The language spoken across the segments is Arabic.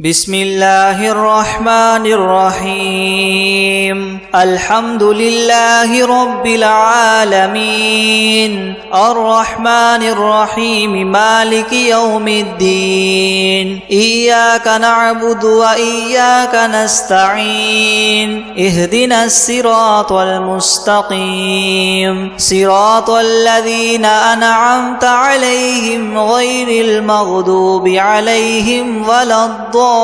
بسم الله الرحمن الرحيم الحمد لله رب العالمين الرحمن الرحيم مالك يوم الدين إياك نعبد وإياك نستعين اهدنا الصراط المستقيم صراط الذين أنعمت عليهم غير المغضوب عليهم ولا الضالين.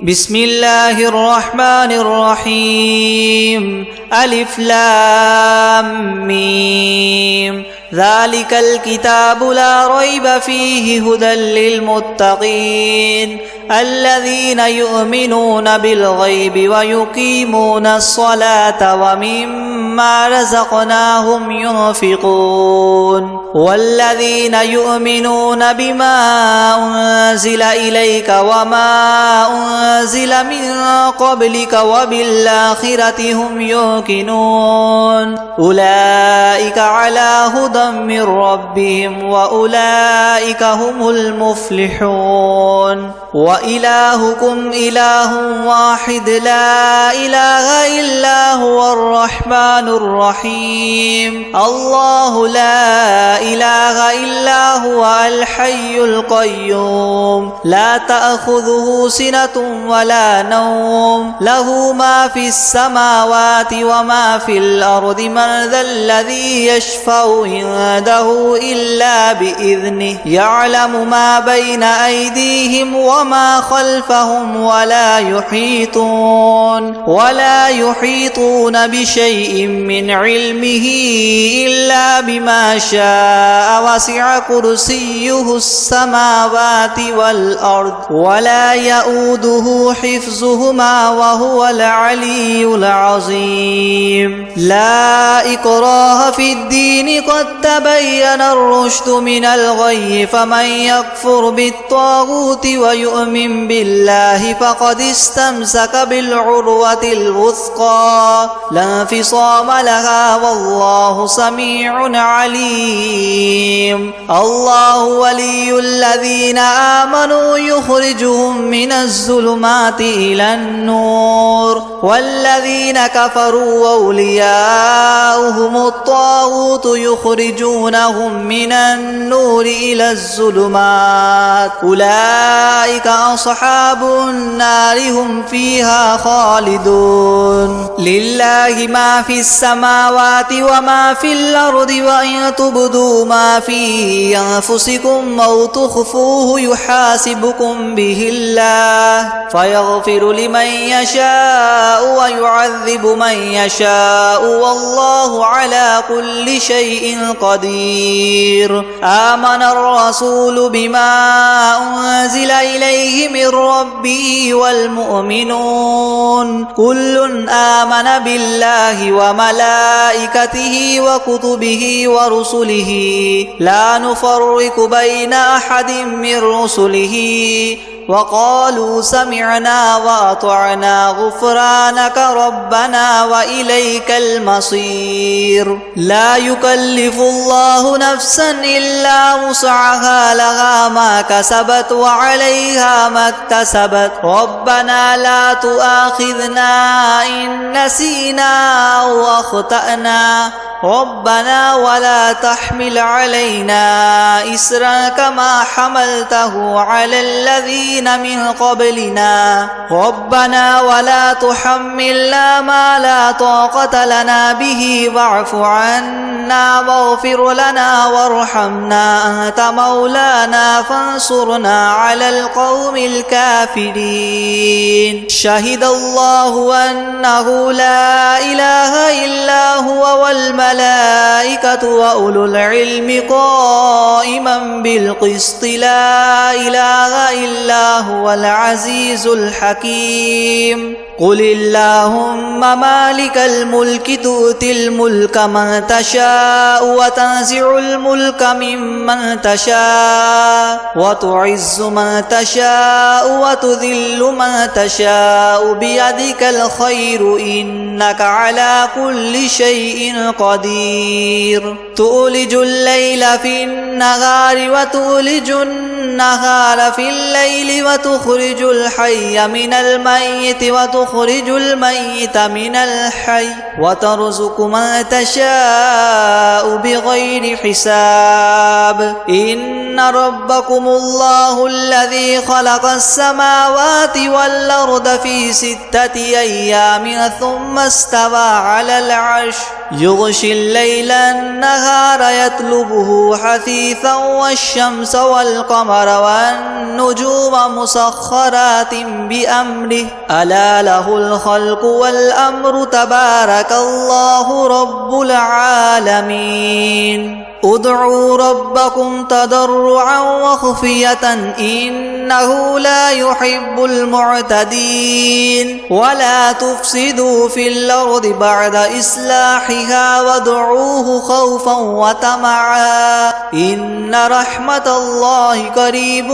بسم الله الرحمن الرحيم ألف لام ميم ذلك الكتاب لا ريب فيه هدى للمتقين الذين يؤمنون بالغيب ويقيمون الصلاة ومما رزقناهم ينفقون والذين يؤمنون بما أنزل إليك وما أنزل من قبلك وبالآخرة هم يوقنون أولئك على هدى من ربهم وأولئك هم المفلحون وإلهكم إله واحد لا إله إلا هو الرحمن الرحيم الله لا إله إلا هو الحي القيوم لا تأخذه سنة ولا نوم له ما في السماوات وما في الأرض من ذا الذي يشفع عنده إلا بإذنه يعلم ما بين أيديهم وما خلفهم ولا يحيطون بشيء من علمه إلا بما شاء وسع كرسيه السماوات والأرض ولا يؤوده حفظهما وهو العلي العظيم لا إكراه في الدين قد تبين الرشد من الغي فمن يكفر بالطاغوت ويؤمن بالله فقد استمسك بالعروة الوثقى لا انفصام لها والله سميع عليم الله ولي الذين آمنوا يخرجهم من الظلمات إلى النور والذين كفروا أولياؤهم الطاغوت يخرجونهم من النور إلى الظلمات أولئك أصحاب النار هم فيها خالدون لله ما في السماوات وما في الأرض وإن تبدوا ما في أنفسكم أو تخفوه يحاسبكم به الله فيغفر لمن يشاء ويعذب من يشاء والله على كل شيء قدير آمن الرسول بما أنزل إليه من ربه والمؤمنون كل آمن بالله وملائكته وكتبه ورسله لا نفرق بين أحد من رسله وقالوا سمعنا وأطعنا غفرانك ربنا وإليك المصير لا يكلف الله نفسا إلا وسعها لها ما كسبت وعليها ما اكتسبت ربنا لا تؤاخذنا إن نسينا أو أخطأنا ربنا ولا تحمل علينا إسرا كما حملته على الذين من قبلنا ربنا ولا تحملنا ما لا طاقة لنا به واعف عنا واغفر لنا وارحمنا أنت مولانا فانصرنا على القوم الكافرين شهد الله أنه لا إله إلا هو والملائكة وأولو العلم قائما بالقسط لا إله إلا هو العزيز الحكيم قل اللهم مالك الملك تؤتي الملك من تشاء وتنزع الملك ممن تشاء وتعز من تشاء وتذل من تشاء بيدك الخير إنك على كل شيء قدير تولج الليل في النهار وتولج النهار في الليل وتخرج الحي من الميت وتخرج الميت من الحي وترزق من تشاء بغير حساب إن ربكم الله الذي خلق السماوات والأرض في 6 أيام ثم استوى على العرش يغشي الليل النهار يطلبه حثيثا والشمس والقمر والنجوم مسخرات بأمره ألا له الخلق والأمر تبارك الله رب العالمين ادعوا ربكم تضرعا وخفية إنه لا يحب المعتدين ولا تفسدوا في الأرض بعد إصلاحها وادعوه خوفا وطمعا إن رحمة الله قريب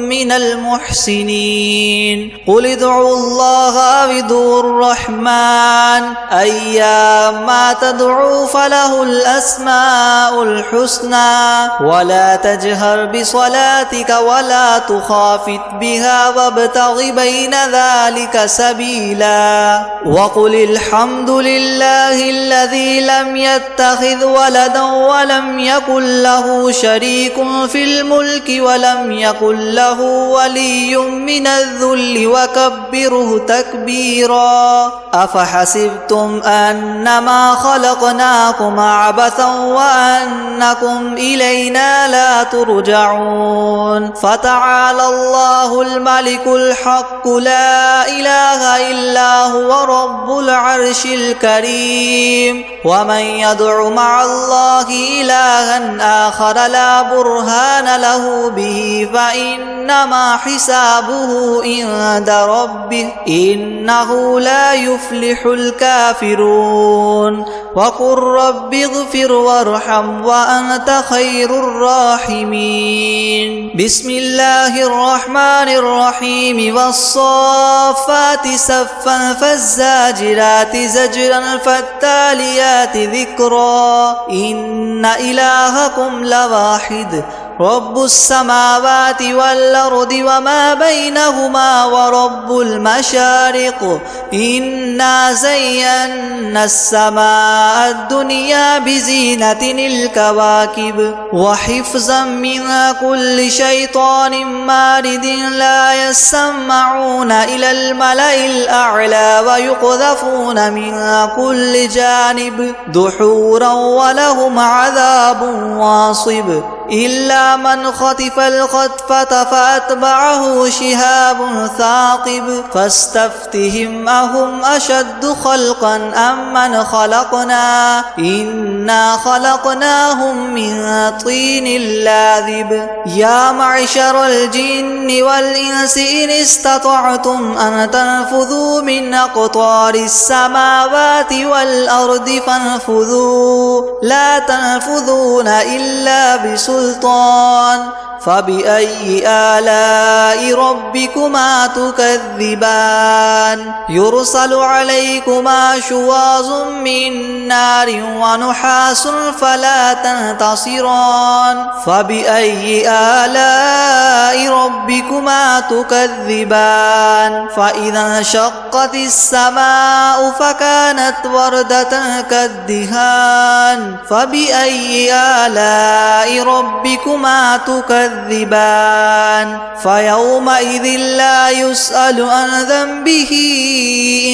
من المحسنين قل ادعوا الله أو ادعوا الرحمن أيما تدعوا فله الأسماء الحسنى ولا تجهر بصلاتك ولا تخافت بها وابتغ بين ذلك سبيلا وقل الحمد لله الذي لم يتخذ ولدا ولم يكن له شريك في الملك ولم يكن له ولي من الذل وكبره تكبيرا أفحسبتم أنما خلقناكم عبثا وأنكم إلينا لا ترجعون فتعالى الله الملك الحق لا إله إلا هو رب العرش الكريم ومن يدع مع الله إلها آخر لا برهان له به فإنما حسابه عند ربه إنه لا يفلح الكافرون وقل رب اغفر وارحم وأنت خير الراحمين بسم الله الرحمن الرحيم والصافات صفا فالزاجرات زجرا فالتاليات ذكرا إن إلهكم لواحد رب السماوات والأرض وما بينهما ورب المشارق إنا زينا السماء الدنيا بزينة الكواكب وحفظا من كل شيطان مارد لا يسمعون إلى الملأ الأعلى ويقذفون من كل جانب دحورا ولهم عذاب واصب إلا من خطف الخطفة فأتبعه شهاب ثاقب فاستفتهم أهم أشد خلقا أم من خلقنا إنا خلقناهم من طين لاذب يا معشر الجن والإنس إن استطعتم أن تنفذوا من أقطار السماوات والأرض فانفذوا لا تنفذون إلا بسلطان فبأي آلاء ربكما تكذبان يرسل عليكما شواظ من نار ونحاس فلا تنتصران فبأي آلاء ربكما تكذبان فإذا انشقت السماء فكانت وردة كالدهان فبأي آلاء ربكما تكذبان فيومئذ لا يسأل عن ذنبه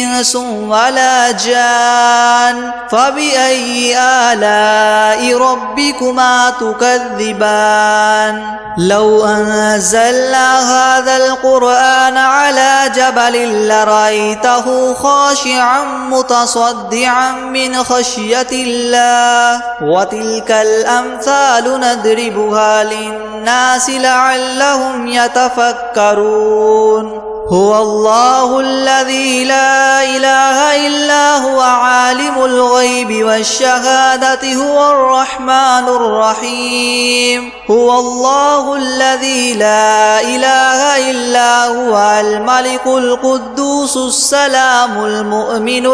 إنس ولا جان فبأي آلاء ربكما تكذبان لو أنزلنا هذا القرآن على جبل لرأيته خاشعا متصدعا من خشية الله وتلك الأمثال نضربها للناس لعلهم يتفكرون هو الله الذي لا إله إلا هو عالم الغيب والشهادة هو الرحمن الرحيم هو الله الذي لا إله إلا هو الملك القدوس السلام المؤمن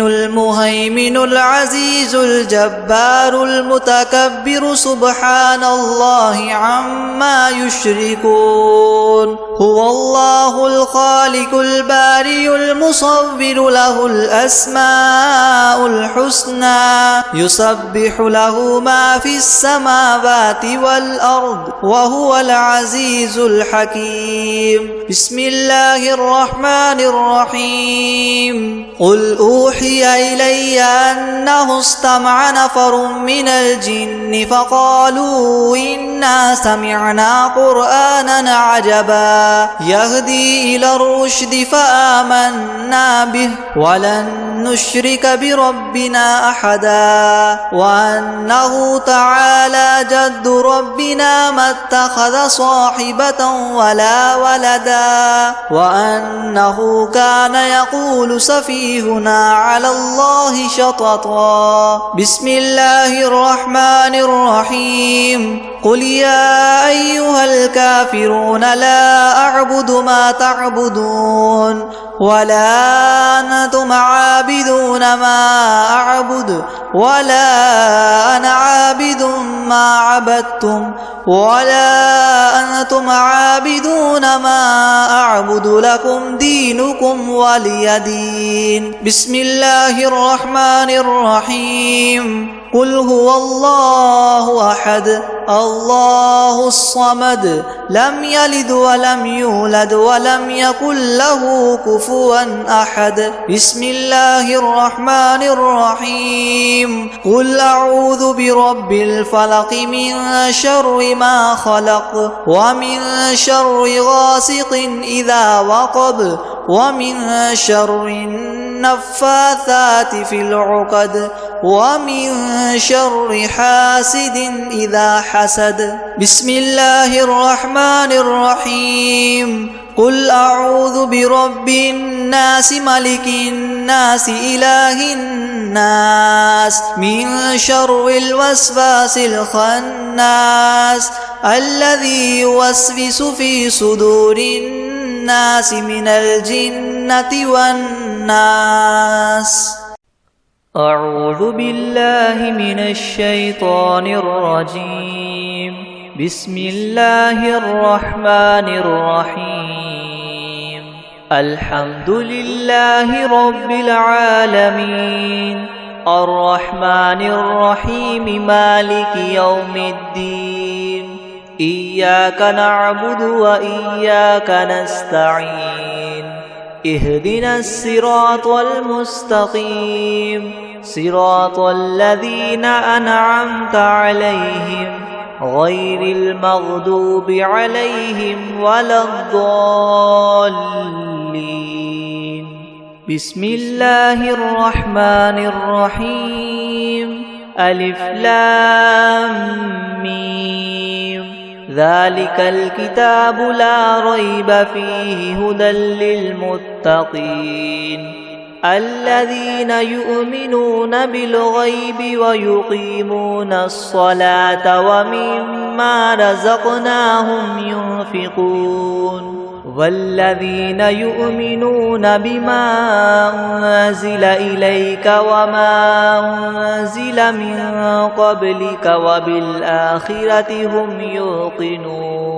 المهيمن العزيز الجبار المتكبر سبحان الله عما يشركون هو الله الخالق البارئ المصور له الأسماء الحسنى يسبح له ما في السماوات والأرض وهو العزيز الحكيم بسم الله الرحمن الرحيم قل أوحي إلي أنه استمع نفر من الجن فقالوا إنا سمعنا قرآنا عجبا يهدي إلى الرشد فآمنا به ولن نشرك بربنا أحدا وأنه تعالى جد ربنا ما اتخذ صاحبة ولا ولدا وأنه كان يقول سفيهنا على الله شططا بسم الله الرحمن الرحيم قل يا أيها الكافرون لا أعبد ما تعبدون ولا أنتم عابدون ما أعبد ولا أنا عابد ما عبدتم ولا أنتم عابدون ما أعبد لكم دينكم ولي دين بسم الله الرحمن الرحيم قل هو الله أحد الله الصمد لم يلد ولم يولد ولم يكن له كفوا أحد بسم الله الرحمن الرحيم قل أعوذ برب الفلق من شر ما خلق ومن شر غاسق إذا وقب ومن شر النفاثات في العقد ومن شر حاسد إذا حسد بسم الله الرحمن الرحيم قل أعوذ برب الناس ملك الناس إله الناس من شر الوسواس الخناس الذي يوسوس في صدور الناس من الجنة والناس أعوذ بالله من الشيطان الرجيم بسم الله الرحمن الرحيم الحمد لله رب العالمين الرحمن الرحيم مالك يوم الدين إياك نعبد وإياك نستعين اهدنا الصراط المستقيم صراط الذين أنعمت عليهم غير المغضوب عليهم ولا الضالين بسم الله الرحمن الرحيم ألف لام ميم ذلك الكتاب لا ريب فيه هدى للمتقين الذين يؤمنون بالغيب ويقيمون الصلاة ومما رزقناهم ينفقون والذين يؤمنون بما أنزل إليك وما أنزل من قبلك وبالآخرة هم يوقنون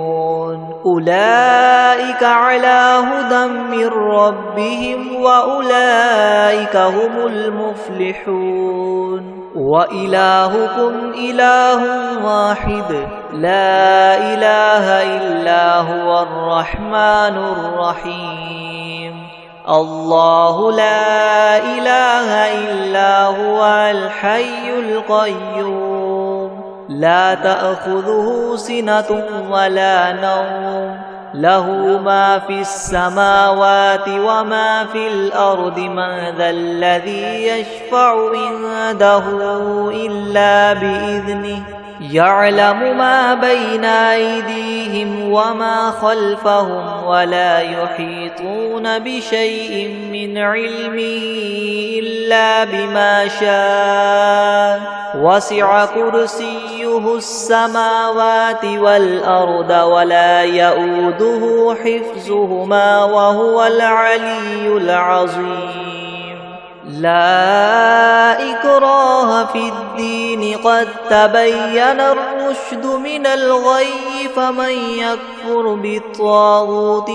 أولئك على هدى من ربهم وأولئك هم المفلحون وإلهكم إله واحد لا إله إلا هو الرحمن الرحيم الله لا إله إلا هو الحي القيوم لا تأخذه سنة ولا نوم له ما في السماوات وما في الأرض من ذا الذي يشفع عنده إلا بإذنه يعلم ما بين أيديهم وما خلفهم ولا يحيطون بشيء من علمه إلا بما شاء وسع كرسيه السماوات والأرض ولا يؤوده حفظهما وهو العلي العظيم لا إكراه في الدين قد تبين الرشد من الغي فمن يكفر بالطاغوت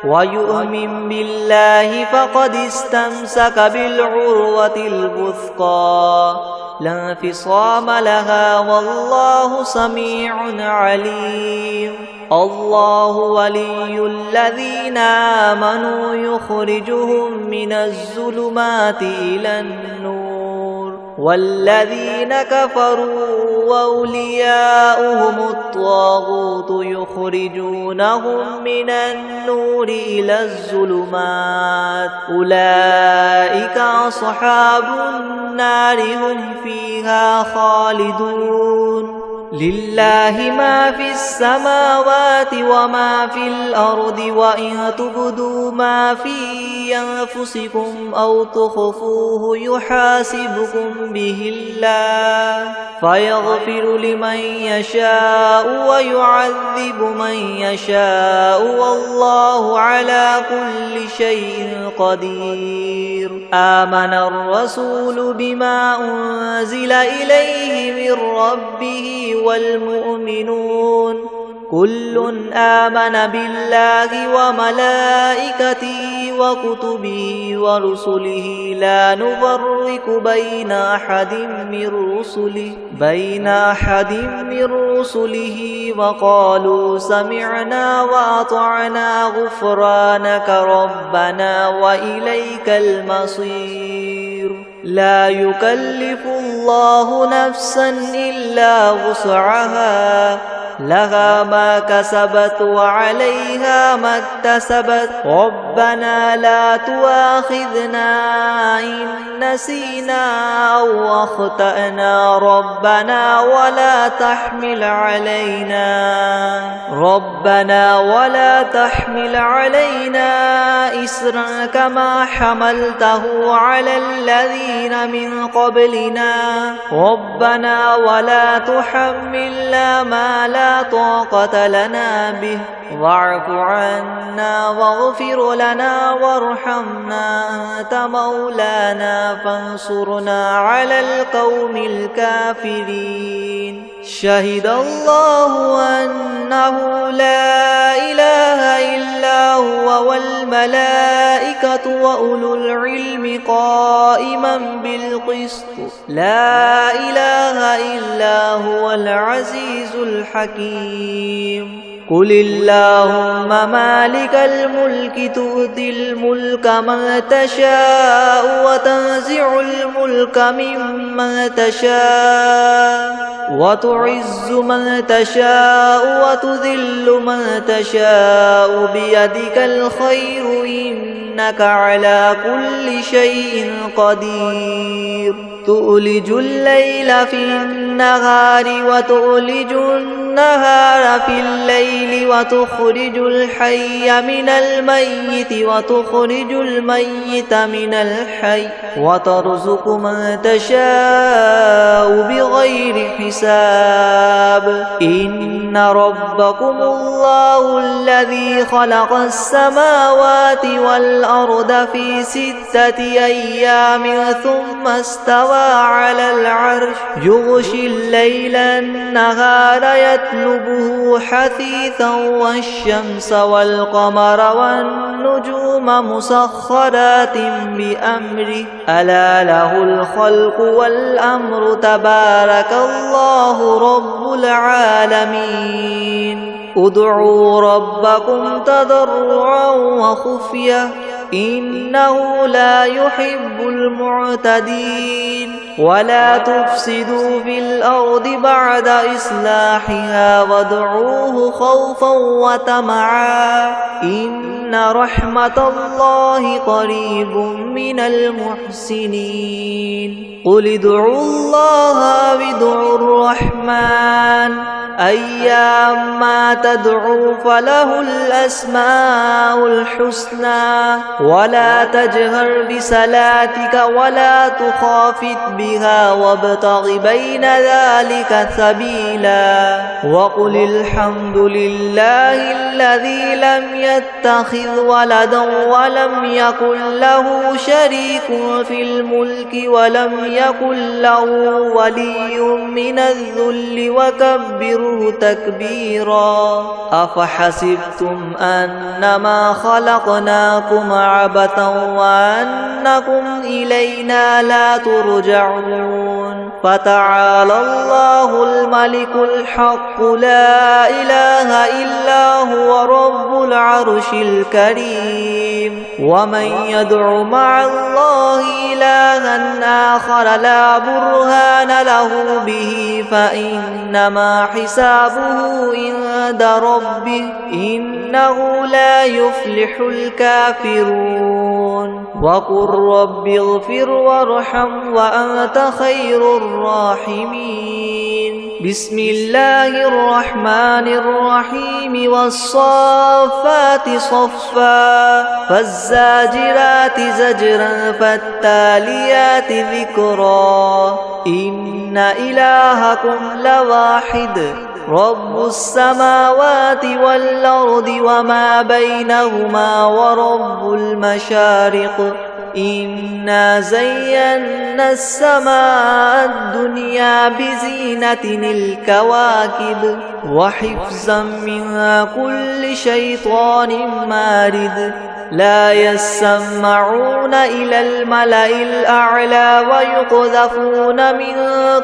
ويؤمن بالله فقد استمسك بالعروة الوثقى لا انفصام لها والله سميع عليم الله ولي الذين آمنوا يخرجهم من الظلمات إلى النور والذين كفروا وأولياؤهم الطاغوت يخرجونهم من النور إلى الظلمات أولئك أصحاب النار هم فيها خالدون لله ما في السماوات وما في الأرض وإن تبدوا ما في أنفسكم أو تخفوه يحاسبكم به الله فيغفر لمن يشاء ويعذب من يشاء والله على كل شيء قدير آمن الرسول بما أنزل إليه من ربه والمؤمنون كل آمن بالله وملائكته وكتبه ورسله لا نفرق بين أحد من رسله وقالوا سمعنا وأطعنا غفرانك ربنا وإليك المصير لا يكلف الله نفسا إلا وسعها لها ما كسبت وعليها ما اكتسبت ربنا لا تؤاخذنا إن نسينا أو أخطأنا ربنا ولا تحمل علينا إسرا كما حملته على الذين من قبلنا ربنا ولا تحملنا ما لا طاقة لنا به واعف عنا واغفر لنا وارحمنا أنت مولانا فانصرنا على القوم الكافرين شهد الله أنه لا إله إلا هو والملائكة وأولو العلم قائما بالقسط لا إله إلا هو العزيز الحكيم قل اللهم مالك الملك تؤتي الملك من تشاء وتنزع الملك ممن تشاء وتعز من تشاء وتذل من تشاء بيدك الخير إنك على كل شيء قدير تؤلج الليل في النهار وتؤلج النهار في الليل وتخرج الحي من الميت وتخرج الميت من الحي وترزق من تشاء بغير حساب إن ربكم الله الذي خلق السماوات والأرض في 6 أيام ثم استوى على العرش يغشي الليل النهار يطلبه حثيثا والشمس والقمر والنجوم مسخرات بأمره ألا له الخلق والأمر تبارك الله رب العالمين ادعوا ربكم تضرعا وخفية إنه لا يحب المعتدين ولا تفسدوا في الأرض بعد إصلاحها وادعوه خوفا وطمعا إن رحمة الله قريب من المحسنين قل ادعوا الله أو ادعوا الرحمن أيما تدعوا فله الأسماء الحسنى ولا تجهر بصلاتك ولا تخافت بها وابتغ بين ذلك سبيلا وقل الحمد لله الذي لم يتخذ ولدا ولم يكن له شريك في الملك ولم يكن له ولي من الذل وكبره تكبيرا أفحسبتم أنما خلقناكم عبثا وأنكم إلينا لا ترجعون فتعالى الله الملك الحق لا إله إلا هو رب العرش الكريم ومن يدع مع الله إلها آخر لا برهان له به فإنما حسابه عند ربه إنه لا يفلح الكافرون وقل رب اغفر وارحم وأنت خير الراحمين بسم الله الرحمن الرحيم والصافات صفا فالزاجرات زجرا فالتاليات ذكرا إن إلهكم لواحد رب السماوات والأرض وما بينهما ورب المشارق إنا زينا السماء الدنيا بزينة الكواكب وحفظا من كل شيطان مارد لا يسمعون إلى الملأ الأعلى ويقذفون من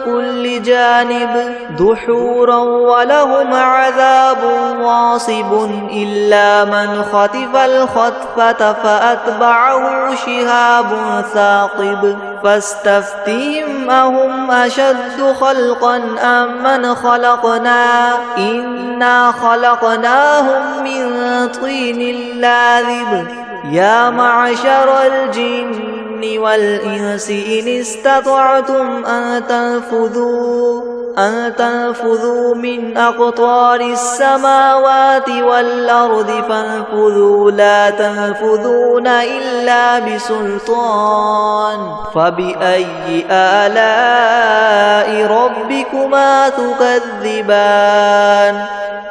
كل جانب دحورا ولهم عذاب واصب إلا من خطف الخطفة فأتبعه شهاب ثاقب فاستفتهم أهم أشد خلقا أم من خلقنا إنا خلقناهم من طين لاذب يا معشر الجن والإنس إن استطعتم أن تنفذوا من أقطار السماوات والأرض فانفذوا لا تنفذون إلا بسلطان فبأي آلاء ربكما تكذبان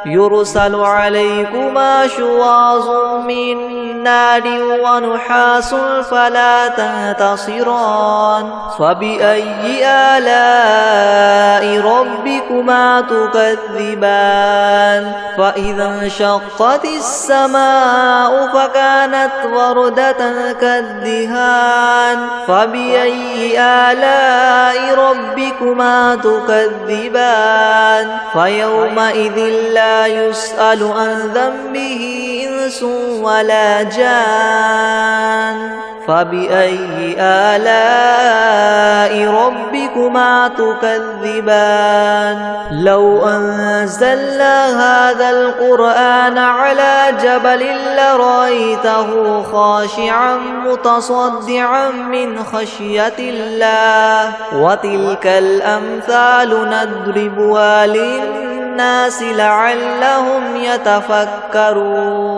يرسل عليكما شواظ من نار ونحاس فلا تنتصران فبأي آلاء ربكما تكذبان فإذا انشقت السماء فكانت وردة كالدهان فبأي آلاء ربكما تكذبان فيومئذ لا يسأل عن ذنبه إنس ولا جان فبأي آلاء ربكما تكذبان لو أنزلنا هذا القرآن على جبل لرأيته خاشعا متصدعا من خشية الله وتلك الأمثال نضربها للناس لعلهم يتفكرون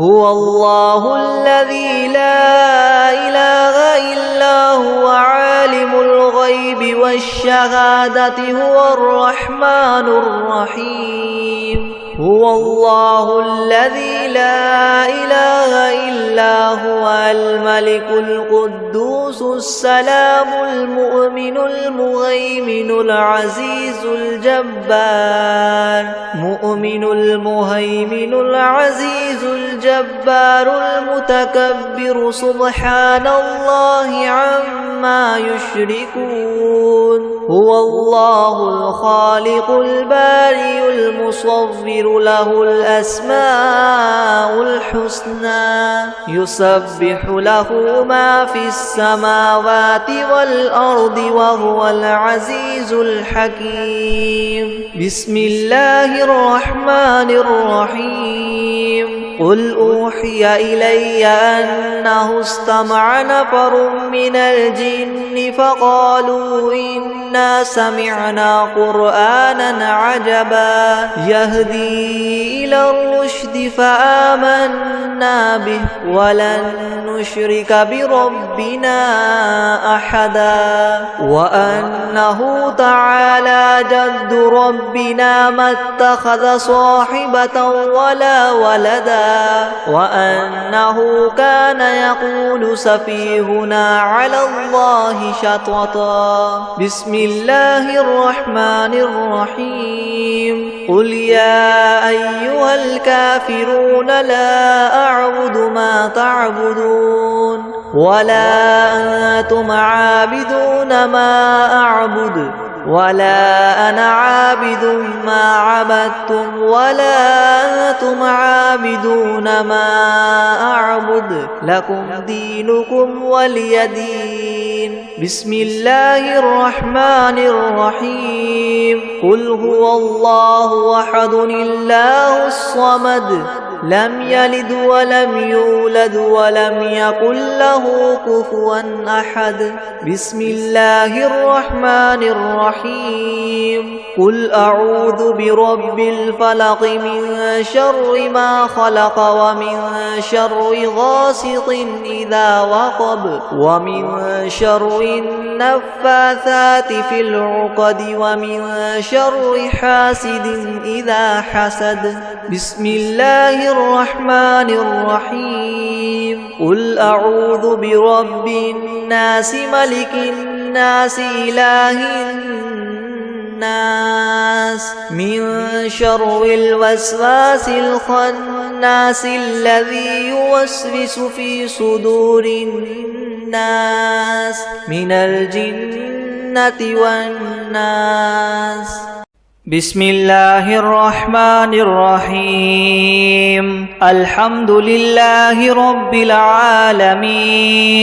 هو الله الذي لا إله إلا هو عالم الغيب والشهادة هو الرحمن الرحيم هو الله الذي لا إله إلا هو الملك القدوس السلام المؤمن المهيمن العزيز الجبار مؤمن المهيمن العزيز الجبار المتكبر سبحان الله عما يشركون هو الله الخالق البارئ المصور له الأسماء الحسنى يسبح له ما في السماوات والأرض وهو العزيز الحكيم بسم الله الرحمن الرحيم قل أوحي إلي أنه استمع نفر من الجن فقالوا إنا سمعنا قرآنا عجبا يهدي إلى الرشد فآمنا به ولن نشرك بربنا أحدا وأنه تعالى جد ربنا ما اتخذ صاحبة ولا ولدا وأنه كان يقول سفيهنا على الله شططا بسم الله الرحمن الرحيم قل يا أيها الكافرون لا أعبد ما تعبدون ولا أنتم عابدون ما أعبد ولا أنا عابد ما عبدتم ولا أنتم عابدون ما أعبد لكم دينكم ولي دين بسم الله الرحمن الرحيم قل هو الله أحد الله الصمد لم يلد ولم يولد ولم يكن له كفوا أحد بسم الله الرحمن الرحيم قل أعوذ برب الفلق من شر ما خلق ومن شر غاسق إذا وقب ومن شر النفاثات في العقد ومن شر حاسد إذا حسد بسم الله الرحمن الرحيم قل أعوذ برب الناس ملك الناس إله الناس من شر الوسواس الخناس الذي يوسوس في صدور الناس من الجنة والناس بسم الله الرحمن الرحيم الحمد لله رب العالمين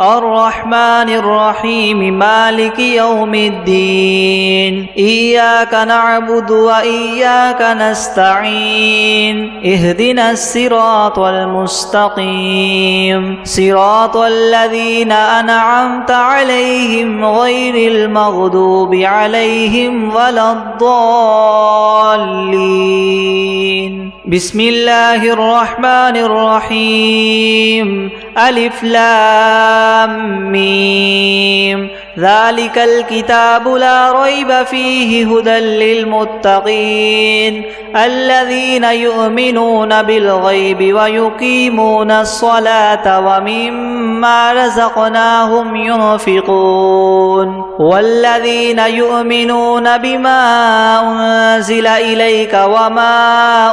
الرحمن الرحيم مالك يوم الدين إياك نعبد وإياك نستعين اهدنا الصراط المستقيم صراط الذين أنعمت عليهم غير المغضوب عليهم ولا الضالين بسم الله الرحمن الرحيم ألف لام ميم ذلك الكتاب لا ريب فيه هدى للمتقين الذين يؤمنون بالغيب ويقيمون الصلاة ومما رزقناهم ينفقون والذين يؤمنون بما أنزل إليك وما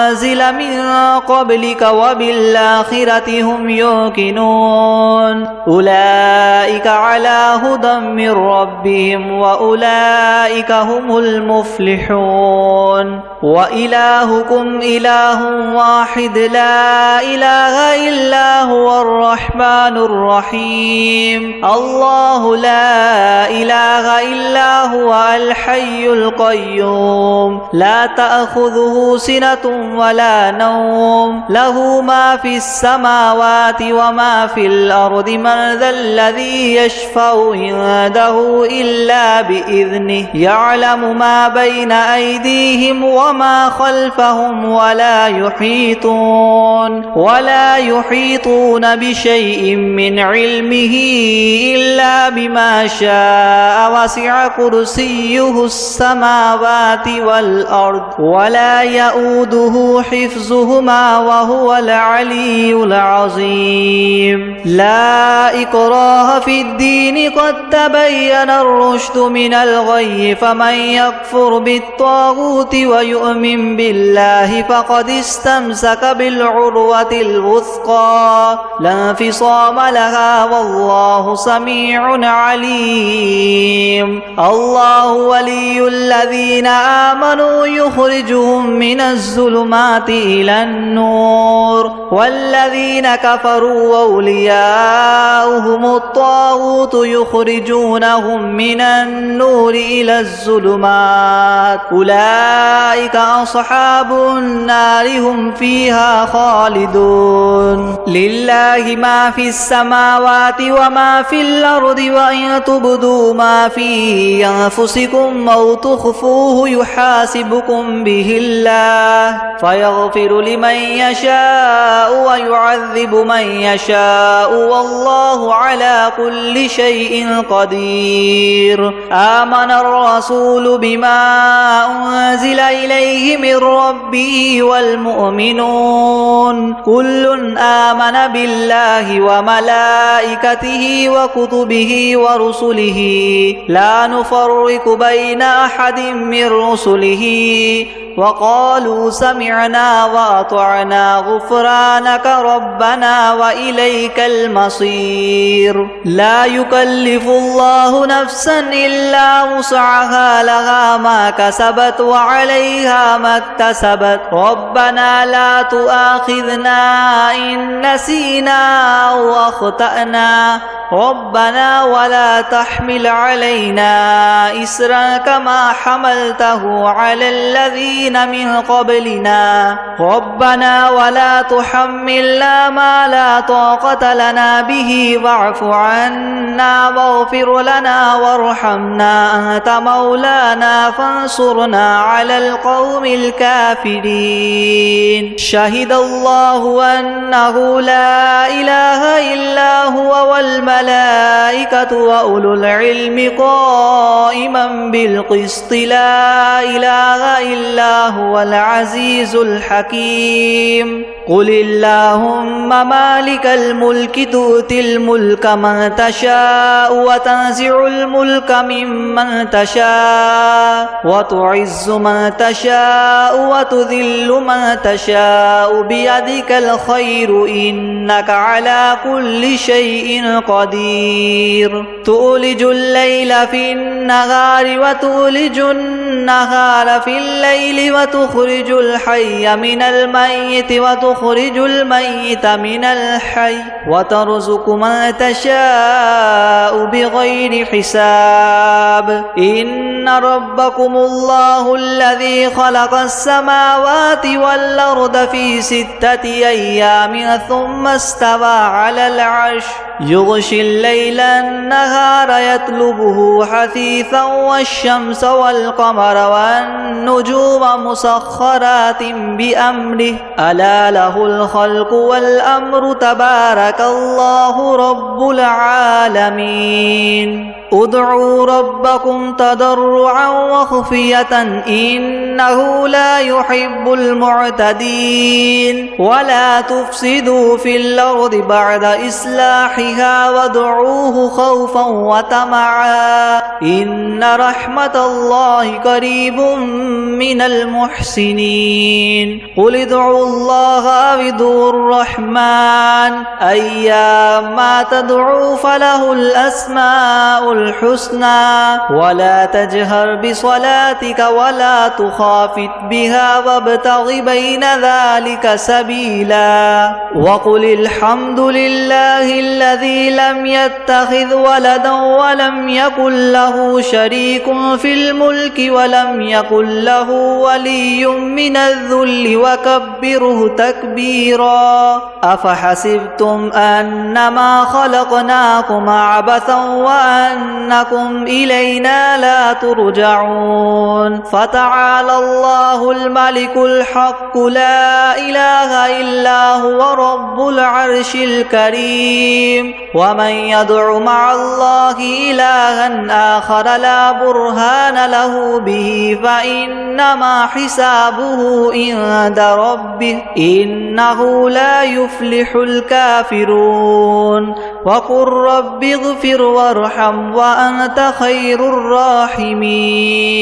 أنزل من قبلك وبالآخرة هم يوقنون أولئك على هدى من ربهم وأولئك هم المفلحون وإلهكم إله واحد لا إله إلا هو الرحمن الرحيم الله لا إله إلا هو الحي القيوم لا تأخذه سنة ولا نوم له ما في السماوات وما في الأرض من ذا الذي يشفع عنده إلا بإذنه يعلم ما بين أيديهم وما خلفهم ولا يحيطون بشيء من علمه إلا بما شاء وسع كرسيه السماوات والأرض ولا يؤوده حفظهما وهو العلي العظيم لا إكراه في الدين قد تبين الرشد من الغي فمن يكفر بالطاغوت ويؤمن بالله فقد استمسك بالعروة الوثقى لا انفصام لها والله سميع عليم. الله ولي الذين آمنوا يخرجهم من الظلمات إلى النور والذين كفروا أولياؤهم الطاغوت يخرجونهم من النور إلى الظلمات أولئك أصحاب النار هم فيها خالدون. لله ما في السماوات وما في الأرض وإن تبدوا ما في أنفسكم أو تخفوه يحاسبكم به الله فيغفر لمن يشاء ويعذب من يشاء والله على كل شيء قدير. آمن الرسول بما أنزل إليه من ربه والمؤمنون كل آمن بالله وملائكته وكتبه ورسله لا نفرق بين أحد من رسله وقالوا سمعنا وأطعنا غفرانك ربنا وإليك المصير. لا يكلف الله نفسا إلا وسعها لها ما كسبت وعليها ما اكتسبت ربنا لا تؤاخذنا إن نسينا أو أخطأنا ربنا ولا تحمل علينا إسرا كما حملته على الذين من قبلنا ربنا ولا تحملنا ما لا طاقة لنا به واعف عنا واغفر لنا وارحمنا أنت مولانا فانصرنا على القوم الكافرين. شهد الله أنه لا إله إلا هو والملائكة وأولو العلم قائما بالقسط لا إله إلا هو العزيز الحكيم. قل اللهم مالك الملك تؤتي الملك من تشاء وتنزع الملك ممن تشاء وتعز من تشاء وتذل من تشاء بيدك الخير إنك على كل شيء قدير. تولج الليل في النهار وتولج النهار في الليل وتخرج الحي من الميت وتخرج الميت من الحي وترزق من تشاء بغير حساب. إن ربكم الله الذي خلق السماوات والأرض في 6 أيام ثم استوى على العرش يغشي الليل النهار يطلبه حثيثا والشمس والقمر والنجوم مسخرات بأمره ألا له الخلق والأمر تبارك الله رب العالمين. ادعوا ربكم تضرعا وخفية إنه لا يحب المعتدين. ولا تفسدوا في الأرض بعد إصلاحها وادعوه خوفا وطمعا إن رحمة الله قريب من المحسنين. قل ادعوا الله أو ادعوا الرحمن أيما تدعوا فله الأسماء الحسنى ولا تجهر بصلاتك ولا تخافت بها وابتغ بين ذلك سبيلا. وقل الحمد لله الذي لم يتخذ ولدا ولم يكن له شريك في الملك ولم يكن له ولي من الذل وكبره تكبيرا. أفحسبتم أنما خلقناكم عبثا وأنكم إلينا لا ترجعون. فتعالى الله الملك الحق لا إله إلا هو رب العرش الكريم. ومن يدع مع الله إلها آخر لا برهان له به فإنما حسابه عند ربه إنه لا يفلح الكافرون وقل رب اغفر وارحم وأنت خير الراحمين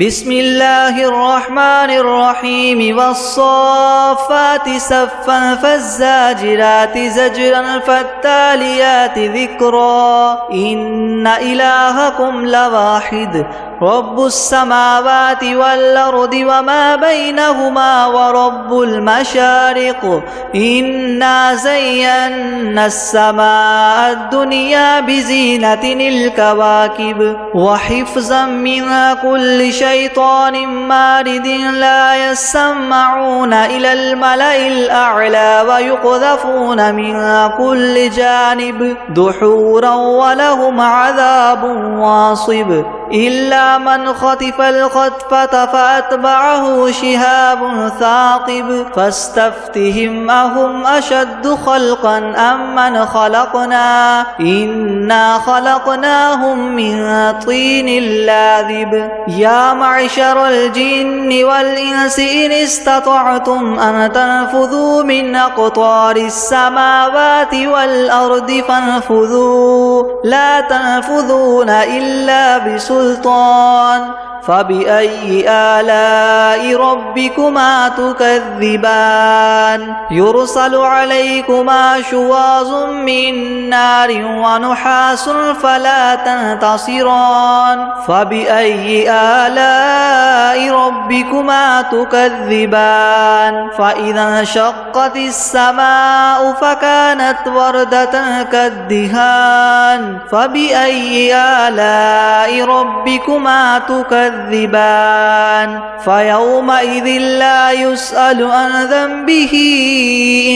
بسم الله الرحمن الرحيم والصافات صفا فالزاجرات زجرا فالتاليات ذكرا إن إلهكم لواحد رب السماوات والأرض وما بينهما ورب المشارق إنا زينا السماء الدنيا بزينة الكواكب وحفظا من كل شيطان مارد لا يسمعون إلى الملأ الأعلى ويقذفون من كل جانب دحورا ولهم عذاب واصب إلا من خطف الخطفة فأتبعه شهاب ثاقب فاستفتهم أهم أشد خلقا أم من خلقنا إنا خلقناهم من طين لاذب يا معشر الجن والإنس إن استطعتم أن تنفذوا من أقطار السماوات والأرض فانفذوا لا تنفذون إلا بسلطان فبأي آلاء ربكما تكذبان يرسل عليكما شواظ من نار ونحاس فلا تنتصران فبأي آلاء ربكما تكذبان فإذا انشقت السماء فكانت وردة كالدهان فبأي آلاء ربكما تكذبان فيومئذ لا يسأل عن ذنبه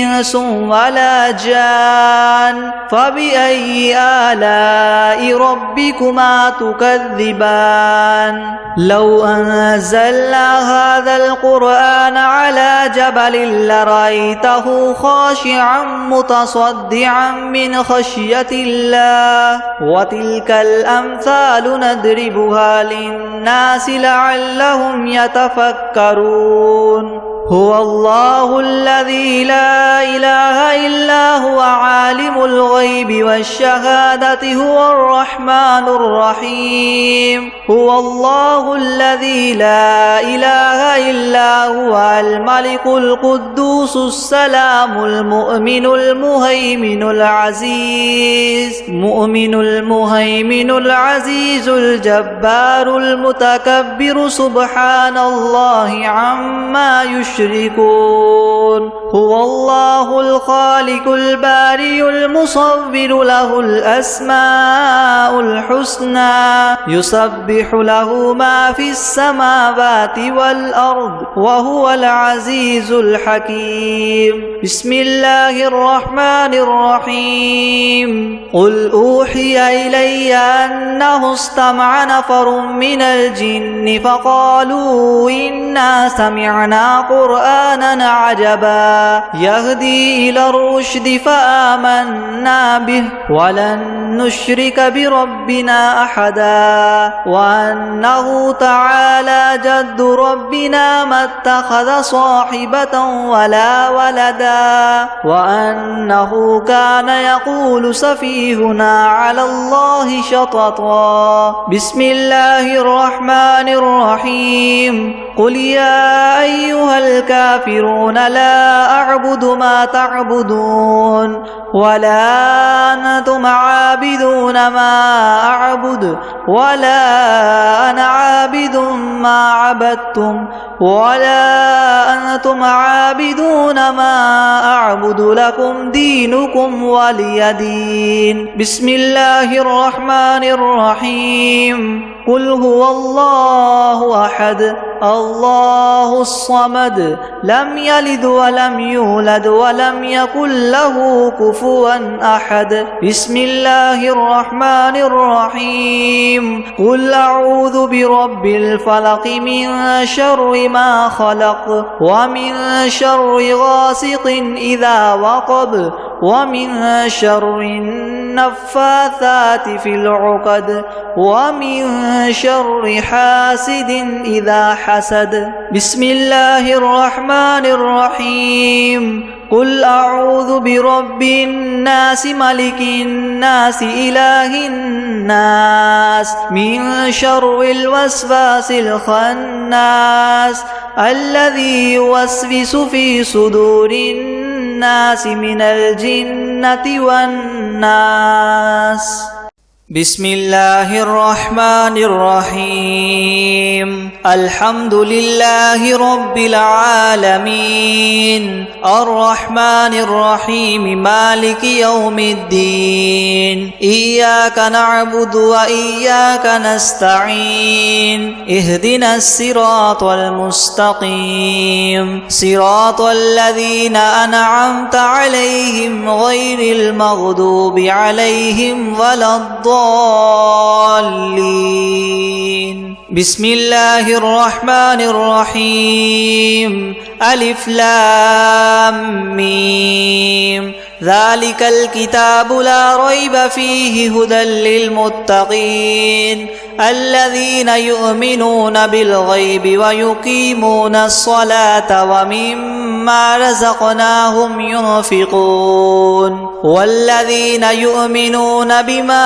إنس ولا جان فبأي آلاء ربكما تكذبان لو أنزلنا هذا القرآن على جبل لرأيته خاشعا متصدعا من خشية الله وتلك الأمثال نضربها للناس لعلهم يتفكرون هو الله الذي لا إله إلا هو عالم الغيب والشهادة هو الرحمن الرحيم هو الله الذي لا إله إلا هو الملك القدوس السلام المؤمن المهيمن العزيز الجبار المتكبر سبحان الله عما يشركون هو الله الخالق البارئ المصور له الأسماء الحسنى يسبح له ما في السماوات والأرض وهو العزيز الحكيم بسم الله الرحمن الرحيم قل أوحي إلي أنه استمع نفر من الجن فقالوا إنا سمعنا قرآنا عجبا يهدي إلى الرشد فآمنا به ولن نشرك بربنا أحدا وأنه تعالى جد ربنا ما اتخذ صاحبة ولا ولدا وأنه كان يقول سفيهنا على الله شططا بسم الله الرحمن الرحيم قل يا أيها الكافرون لا أعبد ما تعبدون ولا أنتم عابدون ما أعبد ولا أنا عابد ما عبدتم ولا أنتم عابدون ما أعبد لكم دينكم ولي دين بسم الله الرحمن الرحيم قل هو الله أحد الله الصمد لم يلد ولم يولد ولم يكن له كفوا أحد بسم الله الرحمن الرحيم قل أعوذ برب الفلق من شر ما خلق ومن شر غاسق إذا وقب ومن شر النفاثات في العقد ومن شر حاسد إذا حسد. بسم الله الرحمن الرحيم. قل أعوذ برب الناس ملك الناس إله الناس من شر الوسواس الخناس الذي يوسوس في صدور الناس من الجنة والناس. بسم الله الرحمن الرحيم. الحمد لله رب العالمين الرحمن الرحيم مالك يوم الدين إياك نعبد وإياك نستعين اهدنا الصراط المستقيم صراط الذين أنعمت عليهم غير المغضوب عليهم ولا الضالين. بسم الله الرحمن الرحيم. ألف لام ميم ذلك الكتاب لا ريب فيه هدى للمتقين الذين يؤمنون بالغيب ويقيمون الصلاة ومما رزقناهم ينفقون والذين يؤمنون بما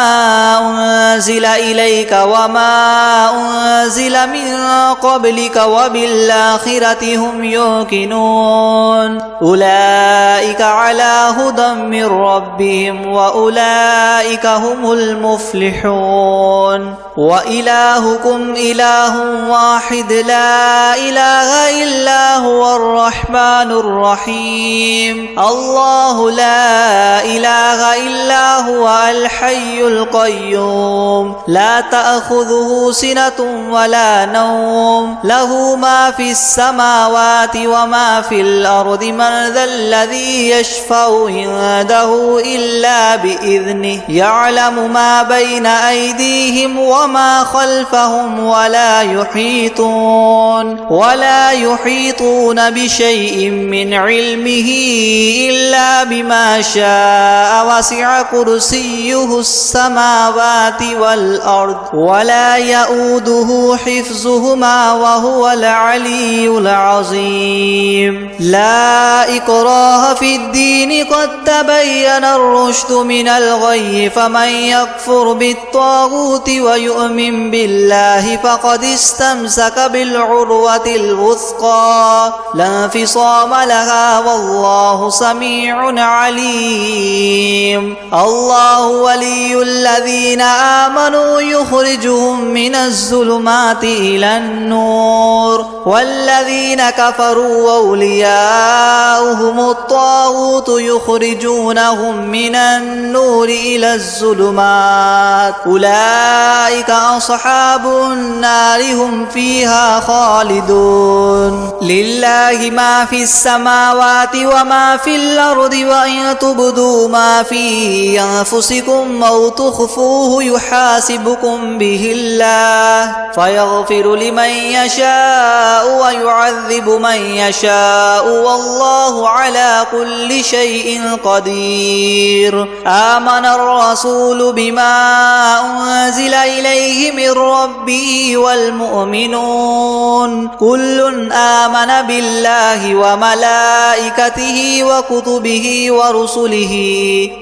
أنزل إليك وما أنزل من قبلك وبالآخرة هم يوقنون أولئك على هدى من ربهم وأولئك هم المفلحون. وإلهكم إله واحد لا إله إلا هو الرحمن الرحيم الله لا إله إلا هو الحي القيوم لا تأخذه سنة ولا نوم له ما في السماوات وما في الأرض من ذا الذي يشفع عنده إلا بإذنه يعلم ما بين أيديهم وما خلفهم ولا يحيطون بشيء من علمه إلا بما شاء وسع كرسيه السماوات والأرض ولا يؤوده حفظهما وهو العلي العظيم. لا إكراه في الدين قد تبين الرشد من الغي فمن يكفر بالطاغوت ويؤمن بالله فقد استمسك بالعروة الوثقى لا انفصام لها والله سميع عليم. الله ولي الذين آمنوا يخرجهم من الظلمات إلى النور والذين كفروا أولياؤهم الطاغوت يخرجونهم من النور إلى الظلمات أولئك أصحاب النار هم فيها خالدون. لله ما في السماوات وما في الأرض وإن تبدوا ما في أنفسكم أو تخفوه يحاسبكم به الله فيغفر لمن يشاء ويعذب من يشاء والله على كل شيء قدير. آمن الرسول بما أنزل إليه من ربه والمؤمنون كل آمن بالله وملائكته وكتبه ورسله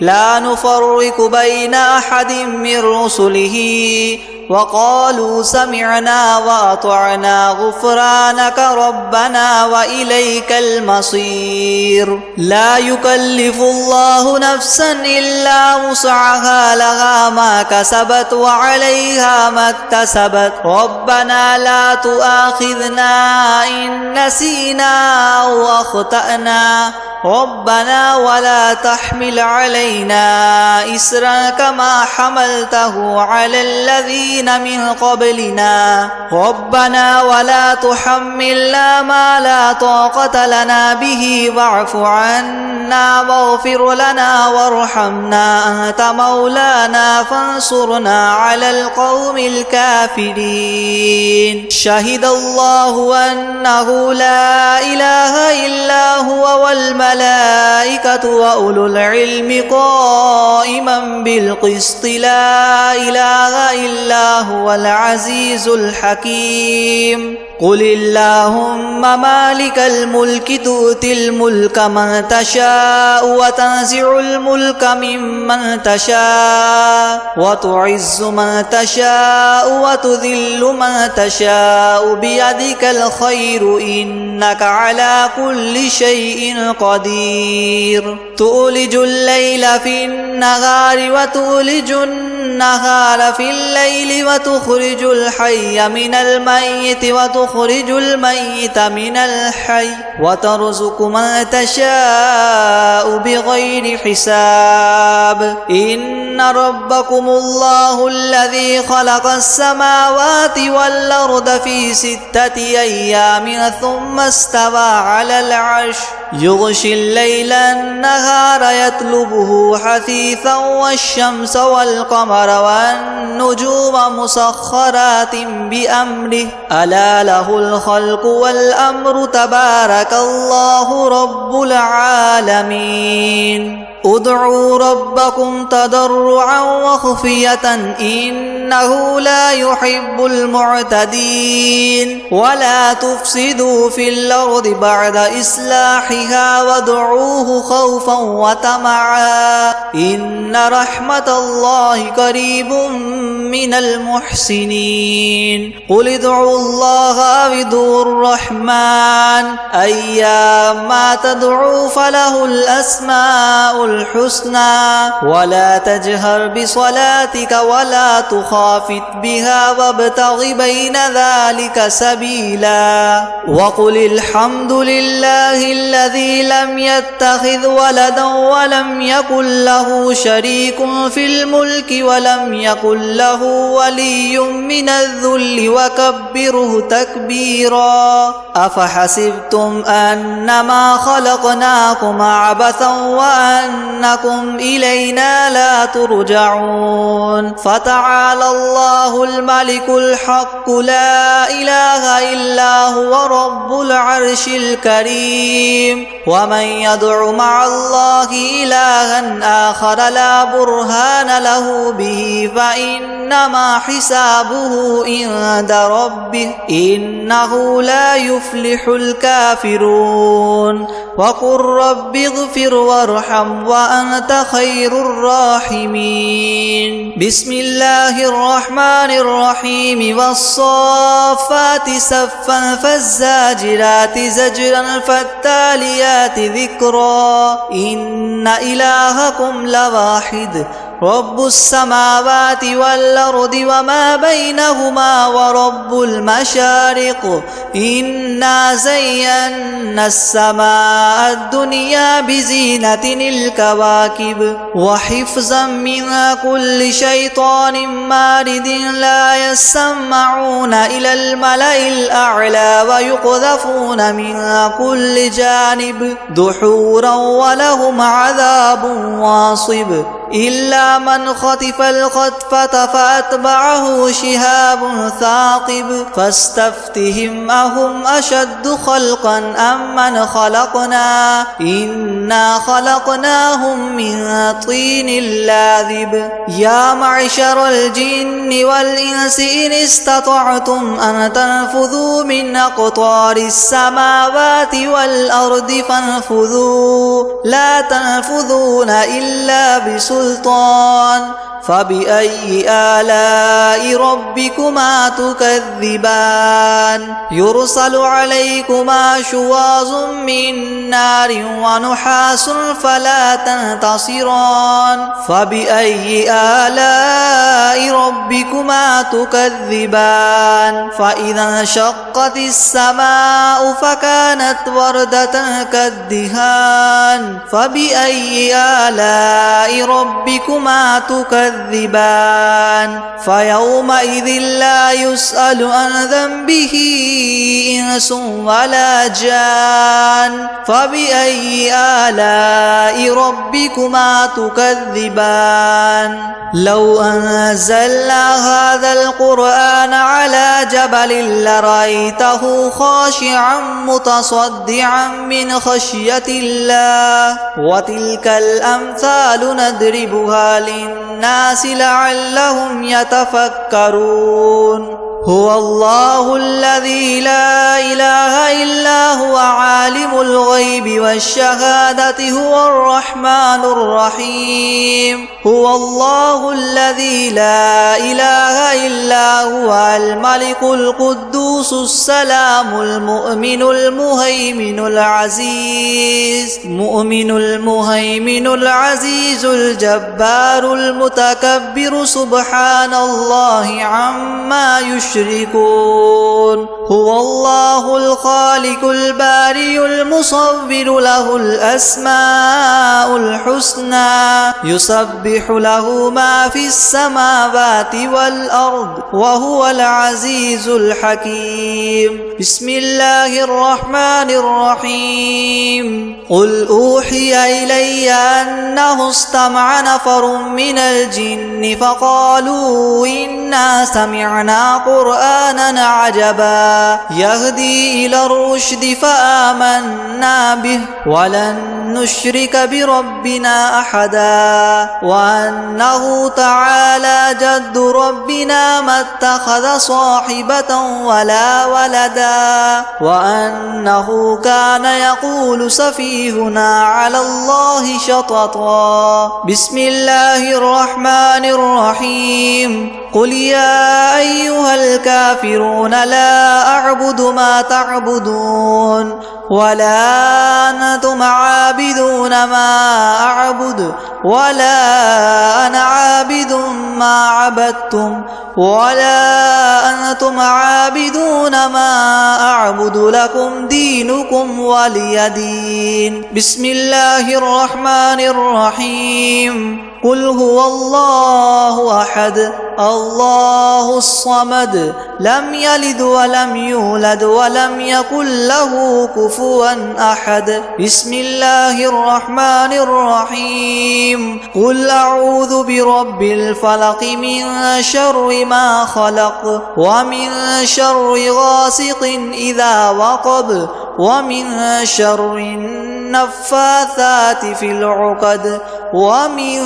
لا نفرق بين أحد من رسله وقالوا سمعنا وأطعنا غفرانك ربنا وإليك المصير. لا يكلف الله نفسا إلا وسعها لها ما كسبت وعليها ما اكتسبت ربنا لا تؤاخذنا إن نسينا أو أخطأنا ربنا ولا تحمل علينا إسرا كما حملته على الذين الذين من قبلنا ربنا ولا تحملنا ما لا طاقة لنا به واعف عنا واغفر لنا وارحمنا أنت مولانا فانصرنا على القوم الكافرين شهد الله أنه لا إله إلا هو والملائكة وأولو العلم قائما بالقسط لا إله إلا هو العزيز الحكيم قل اللهم مالك الملك تؤتي الملك من تشاء وتنزع الملك ممن تشاء وتعز من تشاء وتذل من تشاء بيدك الخير إنك على كل شيء قدير تولج الليل في النهار وتولج النهار في الليل وتخرج الحي من الميت وتخرج الميت من الحي وترزق من تشاء بغير حساب إن ربكم الله الذي خلق السماوات والأرض في 6 أيام ثم استوى على العرش يغشي الليل النهار يطلبه حثيثا والشمس والقمر والنجوم مسخرات بأمره ألا له الخلق والأمر تبارك الله رب العالمين ادعوا ربكم تضرعا وخفية إنه لا يحب المعتدين ولا تفسدوا في الأرض بعد إصلاحها وادعوه خوفا وطمعا إن رحمة الله قريب من المحسنين قل ادعوا الله أو ادعوا الرحمن أيما تدعوا فله الأسماء الحسنى ولا تجهر بصلاتك ولا تخافت بها وابتغ بين ذلك سبيلا وقل الحمد لله الذي لم يتخذ ولدا ولم يكن له شريك في الملك ولم يكن له ولي من الذل وكبره تكبيرا أفحسبتم أنما خلقناكم عبثا وأنكم إلينا لا ترجعون فتعالى الله الملك الحق لا إله إلا هو رب العرش الكريم ومن يدع مع الله إلها آخر لا برهان له به فإنما حسابه عند ربه إنه لا يفلح الكافرون وقل رب اغفر وارحم وأنت خير الراحمين بسم الله الرحمن الرحيم والصافات صفا فالزاجرات زجرا فالتاليات ذكرا إن إلهكم لواحد رب السماوات والأرض وما بينهما ورب المشارق إنا زينا السماء الدنيا بزينة الكواكب وحفظا من كل شيطان مارد لا يسمعون إلى الملأ الأعلى ويقذفون من كل جانب دحورا ولهم عذاب واصب إلا من خطف الخطفة فأتبعه شهاب ثاقب فاستفتهم أهم أشد خلقا أم من خلقنا إنا خلقناهم من طين لاذب يا معشر الجن والإنس إن استطعتم أن تنفذوا من أقطار السماوات والأرض فانفذوا لا تنفذون إلا بسلطان فبأي آلاء ربكما تكذبان يرسل عليكما شواظ من نار ونحاس فلا تنتصران فبأي آلاء ربكما تكذبان فإذا انشقت السماء فكانت وردة كالدهان فبأي آلاء ربكما تكذبان تكذبان فيومئذ لا يسأل عن ذنبه إنس ولا جان فبأي آلاء ربكما تكذبان لو أنزلنا هذا القرآن على جبل لرأيته خاشعا متصدعا من خشية الله وتلك الأمثال نضربها للناس لعلهم يتفكرون هو الله الذي لا إله إلا هو عالم الغيب والشهادة هو الرحمن الرحيم هو الله الذي لا إله إلا هو الملك القدوس السلام المؤمن المهيمن العزيز الجبار المتكبر سبحان الله عما يشركون هو الله الخالق البارئ المصور له الأسماء الحسنى يسبح له ما في السماوات والأرض وهو العزيز الحكيم بسم الله الرحمن الرحيم قل أوحي إلي أنه استمع نفر من الجن فقالوا إنا سمعنا قرآنا عجبا يهدي إلى الرشد فآمنا به ولن نشرك بربنا أحدا وأنه تعالى جد ربنا ما اتخذ صاحبة ولا ولدا وأنه كان يقول سفيهنا على الله شططا بسم الله الرحمن الرحيم قل يا أيها الكافرون لا أعبد ما تعبدون ولا أنتم عابدون ما أعبد ولا أنا عابد ما عبدتم ولا أنتم عابدون ما أعبد لكم دينكم ولي دين بسم الله الرحمن الرحيم قل هو الله أحد الله الصمد لم يلد ولم يولد ولم يكن له كفوا أحد بسم الله الرحمن الرحيم قل أعوذ برب الفلق من شر ما خلق ومن شر غاسق إذا وقب ومن شر النفاثات في العقد ومن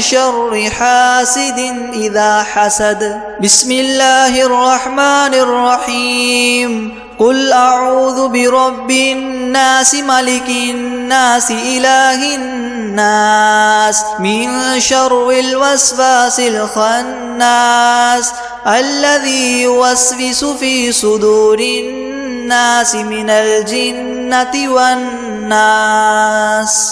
شر حاسد إذا حسد بسم الله الرحمن الرحيم قل أعوذ برب الناس ملك الناس إله الناس من شر الوسواس الخناس الذي يوسوس في صدور الناس من الجنة والناس